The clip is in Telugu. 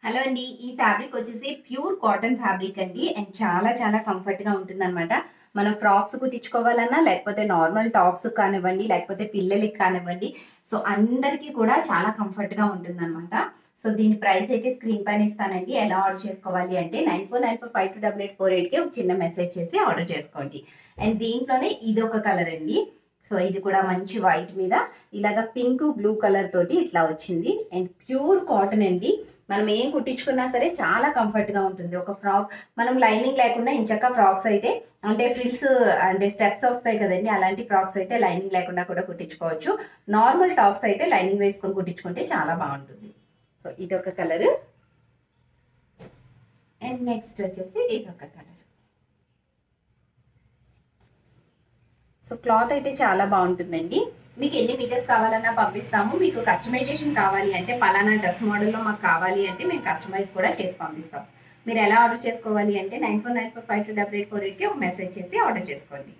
హలో అండి. ఈ ఫ్యాబ్రిక్ వచ్చేసి ప్యూర్ కాటన్ ఫ్యాబ్రిక్ అండి. అండ్ చాలా చాలా కంఫర్ట్‌గా ఉంటుందనమాట. మనం ఫ్రాక్స్ కుట్టించుకోవాలన్నా, లేకపోతే నార్మల్ టాప్స్ కానివ్వండి, లేకపోతే పిల్లలకి కానివ్వండి. సో, అందరికీ కూడా చాలా కంఫర్ట్‌గా ఉంటుందనమాట. సో, దీని ప్రైస్ అయితే స్క్రీన్ పైన ఇస్తానండి. ఎలా ఆర్డర్ చేసుకోవాలి అంటే 9494528848కి ఒక చిన్న మెసేజ్ చేసి ఆర్డర్ చేసుకోండి. అండ్ దీంట్లోనే ఇదొక కలర్ అండి. సో, ఇది కూడా మంచి వైట్ మీద ఇలాగ పింక్, బ్లూ కలర్ తోటి ఇట్లా వచ్చింది. అండ్ ప్యూర్ కాటన్ అండి. మనం ఏం కుట్టించుకున్నా సరే చాలా కంఫర్ట్‌గా ఉంటుంది. ఒక ఫ్రాక్ మనం లైనింగ్ లేకుండా ఎంచక్కా ఫ్రాక్స్ అయితే అంటే ఫ్రిల్స్ అంటే స్టెప్స్ వస్తాయి కదండీ! అలాంటి ఫ్రాక్స్ అయితే లైనింగ్ లేకుండా కూడా కుట్టించుకోవచ్చు. నార్మల్ టాప్స్ అయితే లైనింగ్ వేసుకొని కుట్టించుకుంటే చాలా బావుంటుంది. సో, ఇదొక కలరు. అండ్ నెక్స్ట్ వచ్చేసి ఇదొక కలర్. సో, క్లాత్ అయితే చాలా బావుంటుందండి. మీకు ఎన్ని మీటర్స్ కావాలన్నా పంపిస్తాము. మీకు కస్టమైజేషన్ కావాలి అంటే పలానా డ్రెస్ మోడల్‌లో మాకు కావాలి అంటే మేము కస్టమైజ్ కూడా చేసి పంపిస్తాం. మీరు ఎలా ఆర్డర్ చేసుకోవాలి అంటే 9494528848కి ఒక మెసేజ్ చేసి ఆర్డర్ చేసుకోండి.